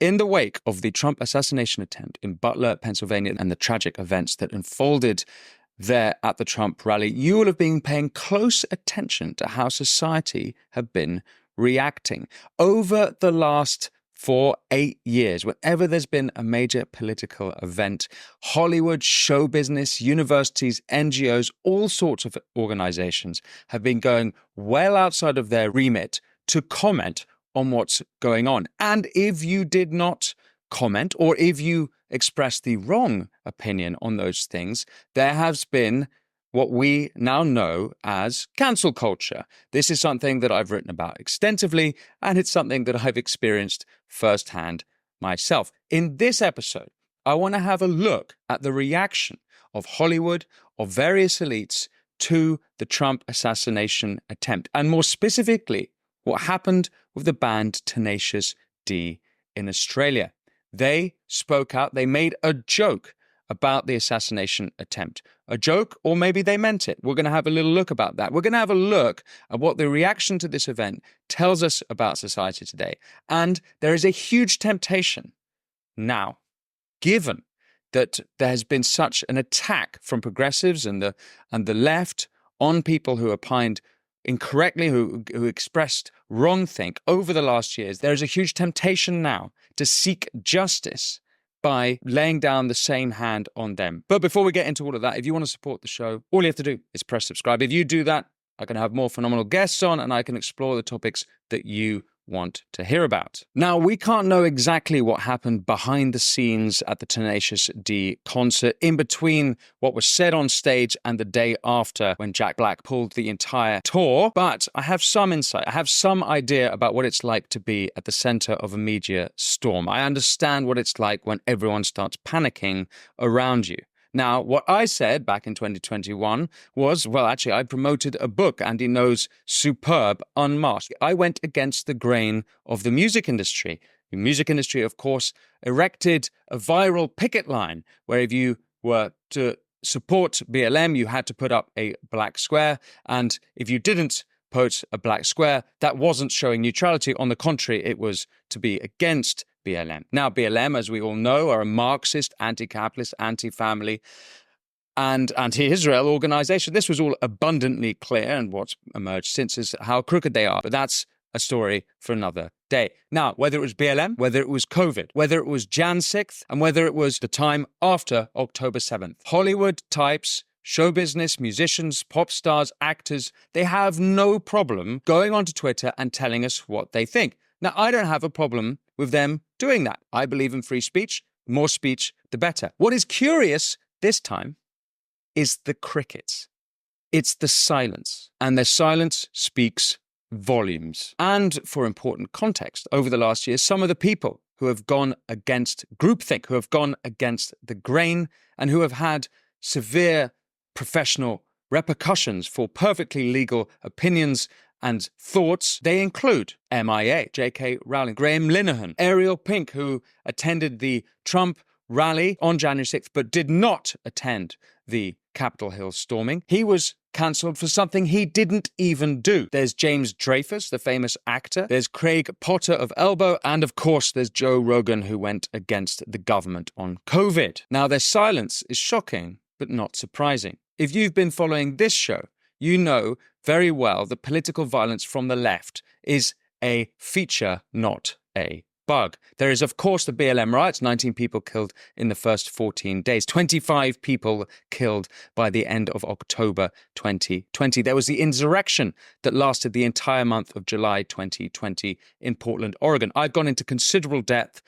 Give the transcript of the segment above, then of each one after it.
In the wake of the Trump assassination attempt in Butler, Pennsylvania, and the tragic events that unfolded there at the Trump rally, you will have been paying close attention to how society have been reacting. Over the last 8 years, whenever there's been a major political event, Hollywood, show business, universities, NGOs, all sorts of organizations have been going well outside of their remit to comment on what's going on. And if you did not comment, or if you expressed the wrong opinion on those things, there has been what we now know as cancel culture. This is something that I've written about extensively, and it's something that I've experienced firsthand myself. In this episode, I want to have a look at the reaction of Hollywood, of various elites, to the Trump assassination attempt, and more specifically, what happened with the band Tenacious D in Australia. They spoke out, they made a joke about the assassination attempt. A joke, or maybe they meant it. We're going to have a little look about that. We're going to have a look at what the reaction to this event tells us about society today. And there is a huge temptation now, given that there has been such an attack from progressives and the left on people who opined incorrectly, who expressed wrongthink over the last years. There is a huge temptation now to seek justice by laying down the same hand on them. But before we get into all of that, if you want to support the show, all you have to do is press subscribe. If you do that, I can have more phenomenal guests on, and I can explore the topics that you want to hear about. Now, we can't know exactly what happened behind the scenes at the Tenacious D concert, in between what was said on stage and the day after when Jack Black pulled the entire tour, but I have some insight. I have some idea about what it's like to be at the center of a media storm. I understand what it's like when everyone starts panicking around you. Now, what I said back in 2021 was, well, actually, I promoted a book, Andy Ngo's superb Unmasked. I went against the grain of the music industry. The music industry, of course, erected a viral picket line where if you were to support BLM, you had to put up a black square. And if you didn't put a black square, that wasn't showing neutrality. On the contrary, it was to be against BLM. Now, BLM, as we all know, are a Marxist, anti-capitalist, anti-family, and anti-Israel organization. This was all abundantly clear, and what's emerged since is how crooked they are. But that's a story for another day. Now, whether it was BLM, whether it was COVID, whether it was Jan 6th, and whether it was the time after October 7th, Hollywood types, show business, musicians, pop stars, actors, they have no problem going onto Twitter and telling us what they think. Now, I don't have a problem with them doing that. I believe in free speech. More speech, the better. What is curious this time is the crickets. It's the silence. And their silence speaks volumes. And for important context, over the last year, some of the people who have gone against groupthink, who have gone against the grain, and who have had severe professional repercussions for perfectly legal opinions and thoughts, they include MIA, J.K. Rowling, Graham Linehan, Ariel Pink, who attended the Trump rally on January 6th, but did not attend the Capitol Hill storming. He was cancelled for something he didn't even do. There's James Dreyfus, the famous actor. There's Craig Potter of Elbow. And of course, there's Joe Rogan, who went against the government on COVID. Now, their silence is shocking, but not surprising. If you've been following this show, you know very well that political violence from the left is a feature, not a bug. There is, of course, the BLM riots, 19 people killed in the first 14 days, 25 people killed by the end of October 2020. There was the insurrection that lasted the entire month of July 2020 in Portland, Oregon. I've gone into considerable depth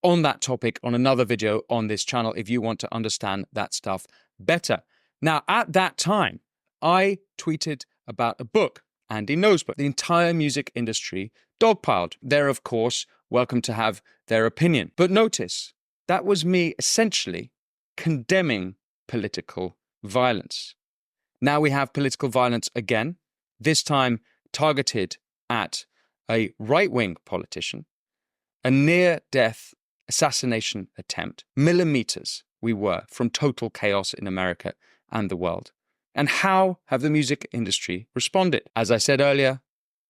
on that topic on another video on this channel if you want to understand that stuff better. Now, at that time, I tweeted about a book, Andy Ngo's book. The entire music industry dogpiled. They're, of course, welcome to have their opinion. But notice, that was me essentially condemning political violence. Now we have political violence again, this time targeted at a right-wing politician, a near-death assassination attempt. Millimeters we were from total chaos in America and the world. And how have the music industry responded? As I said earlier,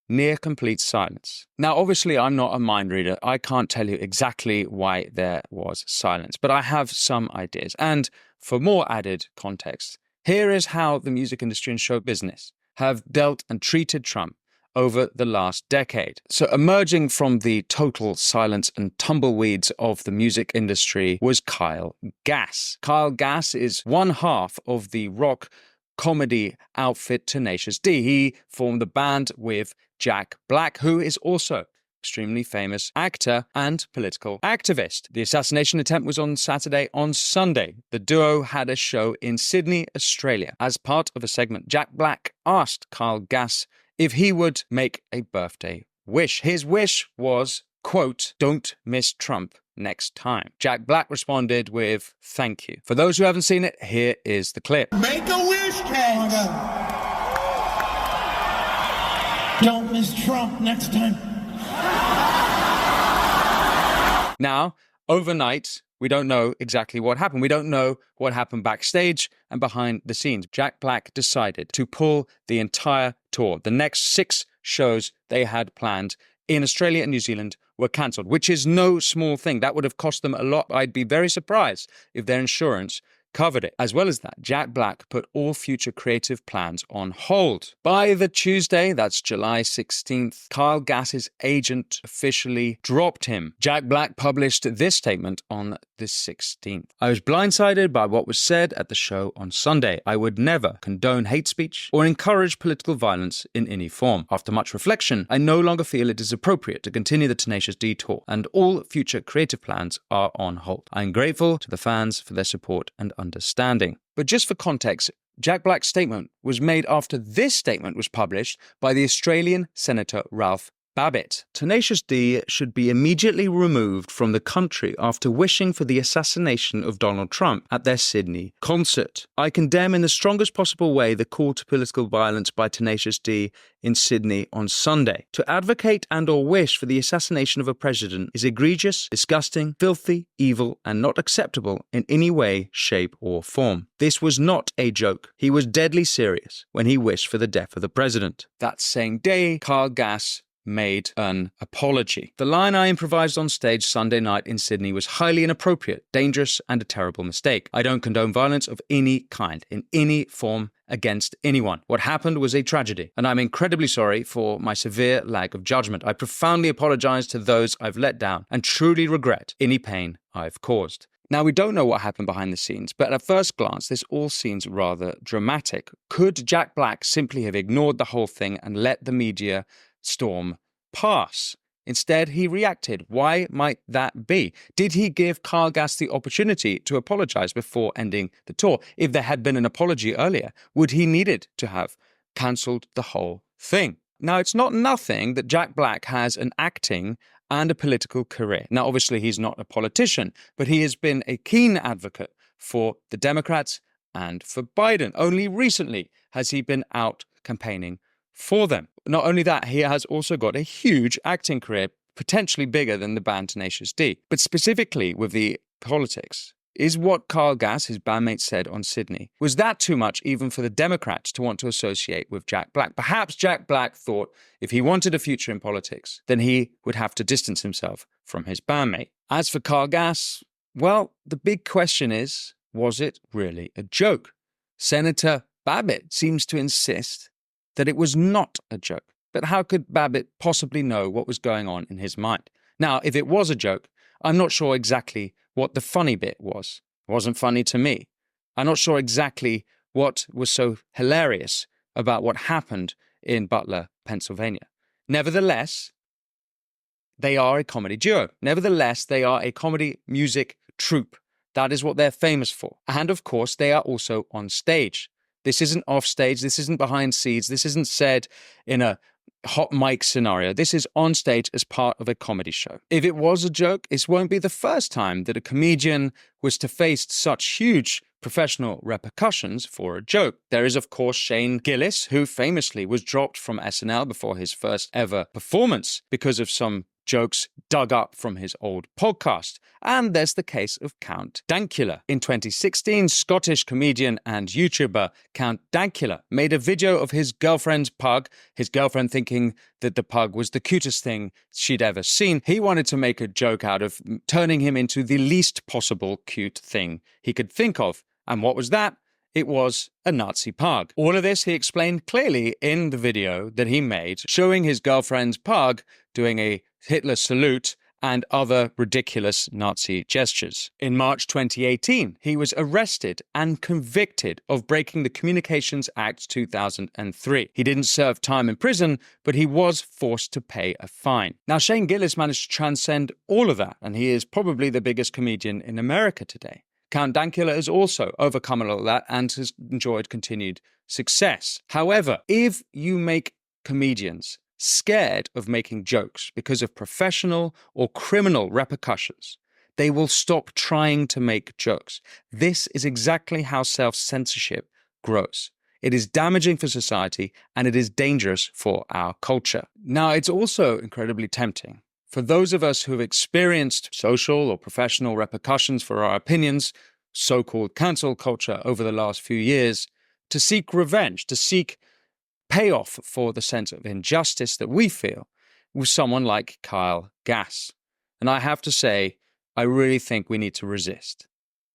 near complete silence. Now, obviously, I'm not a mind reader. I can't tell you exactly why there was silence, but I have some ideas. And for more added context, here is how the music industry and show business have dealt and treated Trump over the last decade. So emerging from the total silence and tumbleweeds of the music industry was Kyle Gass. Kyle Gass is one half of the rock comedy outfit Tenacious D. He formed the band with Jack Black, who is also extremely famous actor and political activist. The assassination attempt was on Saturday. On Sunday, the duo had a show in Sydney, Australia. As part of a segment, Jack Black asked Kyle Gass if he would make a birthday wish. His wish was, quote, "Don't miss Trump next time." Jack Black responded with, "Thank you." For those who haven't seen it, here is the clip. Make a wish, Kate! Don't miss Trump next time. Now, overnight, we don't know exactly what happened. We don't know what happened backstage and behind the scenes. Jack Black decided to pull the entire tour. The next 6 shows they had planned in Australia and New Zealand were cancelled, which is no small thing. That would have cost them a lot. I'd be very surprised if their insurance covered it. As well as that, Jack Black put all future creative plans on hold. By the Tuesday, that's July 16th, Kyle Gass's agent officially dropped him. Jack Black published this statement on the 16th. "I was blindsided by what was said at the show on Sunday. I would never condone hate speech or encourage political violence in any form. After much reflection, I no longer feel it is appropriate to continue the Tenacious D tour, and all future creative plans are on hold. I am grateful to the fans for their support and understanding." But just for context, Jack Black's statement was made after this statement was published by the Australian Senator Ralph Babbitt. Tenacious D should be immediately removed from the country after wishing for the assassination of Donald Trump at their Sydney concert. I condemn in the strongest possible way the call to political violence by Tenacious D in Sydney on Sunday. To advocate and or wish for the assassination of a president is egregious, disgusting, filthy, evil, and not acceptable in any way, shape, or form. This was not a joke. He was deadly serious when he wished for the death of the president. That same day, Kyle Gass made an apology. "The line I improvised on stage Sunday night in Sydney was highly inappropriate, dangerous, and a terrible mistake. I don't condone violence of any kind, in any form, against anyone. What happened was a tragedy, and I'm incredibly sorry for my severe lack of judgment. I profoundly apologize to those I've let down and truly regret any pain I've caused." Now, we don't know what happened behind the scenes, but at first glance, this all seems rather dramatic. Could Jack Black simply have ignored the whole thing and let the media storm pass? Instead, he reacted. Why might that be? Did he give Kyle Gass the opportunity to apologize before ending the tour? If there had been an apology earlier, would he needed to have cancelled the whole thing? Now, it's not nothing that Jack Black has an acting and a political career. Now, obviously, he's not a politician, but he has been a keen advocate for the Democrats and for Biden. Only recently has he been out campaigning for them. Not only that, he has also got a huge acting career, potentially bigger than the band Tenacious D. But specifically with the politics, is what Kyle Gass, his bandmate, said on Sydney, was that too much even for the Democrats to want to associate with Jack Black? Perhaps Jack Black thought if he wanted a future in politics, then he would have to distance himself from his bandmate. As for Kyle Gass, well, the big question is, was it really a joke? Senator Babbitt seems to insist that it was not a joke. But how could Babbitt possibly know what was going on in his mind? Now, if it was a joke, I'm not sure exactly what the funny bit was. It wasn't funny to me. I'm not sure exactly what was so hilarious about what happened in Butler, Pennsylvania. Nevertheless, they are a comedy duo. Nevertheless, they are a comedy music troupe. That is what they're famous for. And of course, they are also on stage. This isn't off stage. This isn't behind scenes. This isn't said in a hot mic scenario. This is on stage as part of a comedy show. If it was a joke, it won't be the first time that a comedian was to face such huge professional repercussions for a joke. There is, of course, Shane Gillis, who famously was dropped from SNL before his first ever performance because of some jokes dug up from his old podcast. And there's the case of Count Dankula. In 2016, Scottish comedian and YouTuber Count Dankula made a video of his girlfriend's pug, his girlfriend thinking that the pug was the cutest thing she'd ever seen. He wanted to make a joke out of turning him into the least possible cute thing he could think of. And what was that? It was a Nazi pug. All of this he explained clearly in the video that he made, showing his girlfriend's pug doing a Hitler salute and other ridiculous Nazi gestures. In March 2018, he was arrested and convicted of breaking the Communications Act 2003. He didn't serve time in prison, but he was forced to pay a fine. Now, Shane Gillis managed to transcend all of that, and he is probably the biggest comedian in America today. Count Dankula has also overcome all of that and has enjoyed continued success. However, if you make comedians scared of making jokes because of professional or criminal repercussions, they will stop trying to make jokes. This is exactly how self-censorship grows. It is damaging for society and it is dangerous for our culture. Now, it's also incredibly tempting for those of us who have experienced social or professional repercussions for our opinions, so-called cancel culture over the last few years, to seek revenge, to seek payoff for the sense of injustice that we feel with someone like Kyle Gass. And I have to say, I really think we need to resist.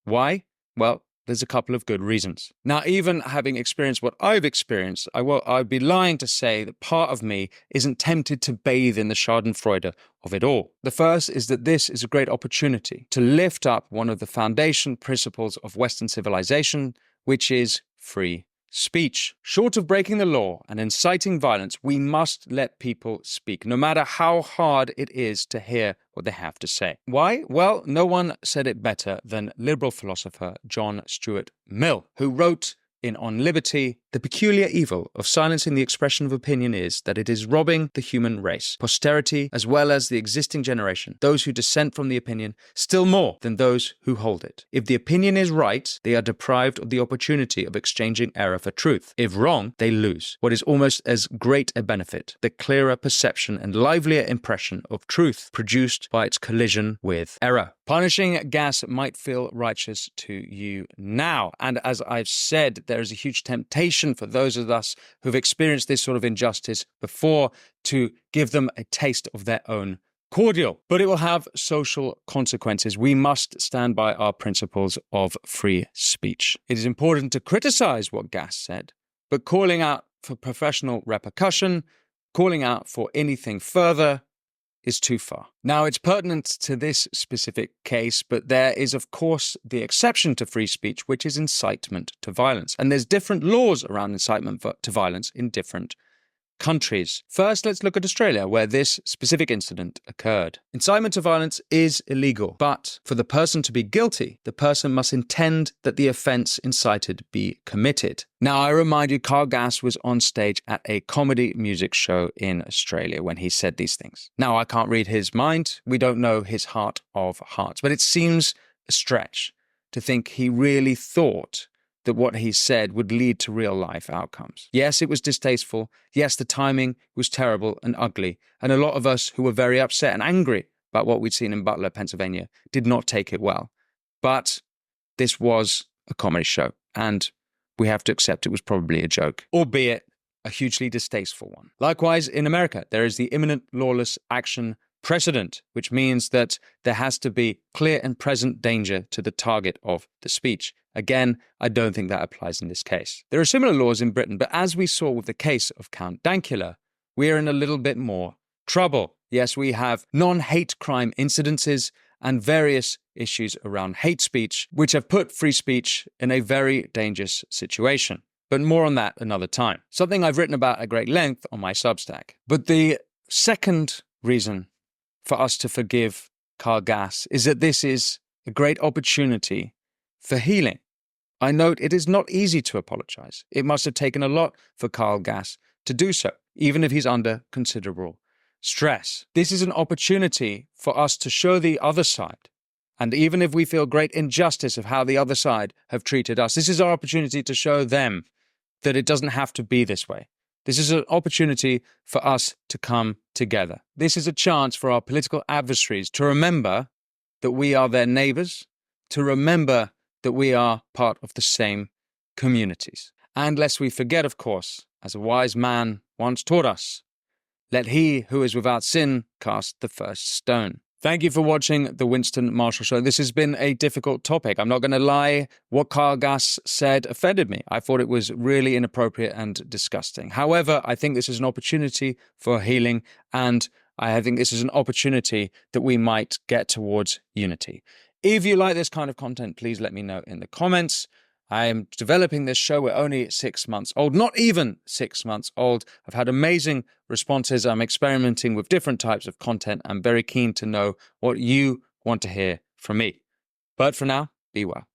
Why? Well, there's a couple of good reasons. Now, even having experienced what I've experienced, I'd be lying to say that part of me isn't tempted to bathe in the schadenfreude of it all. The first is that this is a great opportunity to lift up one of the foundation principles of Western civilization, which is free speech. Short of breaking the law and inciting violence, we must let people speak, no matter how hard it is to hear what they have to say. Why? Well, no one said it better than liberal philosopher John Stuart Mill, who wrote in On Liberty, "The peculiar evil of silencing the expression of opinion is that it is robbing the human race, posterity, as well as the existing generation, those who dissent from the opinion, still more than those who hold it. If the opinion is right, they are deprived of the opportunity of exchanging error for truth. If wrong, they lose what is almost as great a benefit, the clearer perception and livelier impression of truth produced by its collision with error." Punishing Gass might feel righteous to you now. And as I've said, there is a huge temptation for those of us who've experienced this sort of injustice before to give them a taste of their own cordial. But it will have social consequences. We must stand by our principles of free speech. It is important to criticize what Gass said, but calling out for professional repercussion, calling out for anything further, is too far. Now, it's pertinent to this specific case, but there is, of course, the exception to free speech, which is incitement to violence. And there's different laws around incitement to violence in different countries. First, let's look at Australia, where this specific incident occurred. Incitement to violence is illegal, but for the person to be guilty, the person must intend that the offence incited be committed. Now, I remind you, Kyle Gass was on stage at a comedy music show in Australia when he said these things. Now, I can't read his mind. We don't know his heart of hearts, but it seems a stretch to think he really thought that what he said would lead to real-life outcomes. Yes, it was distasteful. Yes, the timing was terrible and ugly. And a lot of us who were very upset and angry about what we'd seen in Butler, Pennsylvania, did not take it well. But this was a comedy show, and we have to accept it was probably a joke, albeit a hugely distasteful one. Likewise, in America, there is the imminent lawless action precedent, which means that there has to be clear and present danger to the target of the speech. Again, I don't think that applies in this case. There are similar laws in Britain, but as we saw with the case of Count Dankula, we are in a little bit more trouble. Yes, we have non-hate crime incidences and various issues around hate speech, which have put free speech in a very dangerous situation. But more on that another time. Something I've written about at great length on my Substack. But the second reason for us to forgive Kyle Gass is that this is a great opportunity for healing. I note it is not easy to apologize. It must have taken a lot for Kyle Gass to do so, even if he's under considerable stress. This is an opportunity for us to show the other side. And even if we feel great injustice of how the other side have treated us, this is our opportunity to show them that it doesn't have to be this way. This is an opportunity for us to come together. together. This is a chance for our political adversaries to remember that we are their neighbours, to remember that we are part of the same communities. And lest we forget, of course, as a wise man once taught us, let he who is without sin cast the first stone. Thank you for watching The Winston Marshall Show. This has been a difficult topic. I'm not going to lie. What Kyle Gass said offended me. I thought it was really inappropriate and disgusting. However, I think this is an opportunity for healing, and I think this is an opportunity that we might get towards unity. If you like this kind of content, please let me know in the comments. I am developing this show. We're only 6 months old, not even 6 months old. I've had amazing responses. I'm experimenting with different types of content. I'm very keen to know what you want to hear from me. But for now, be well.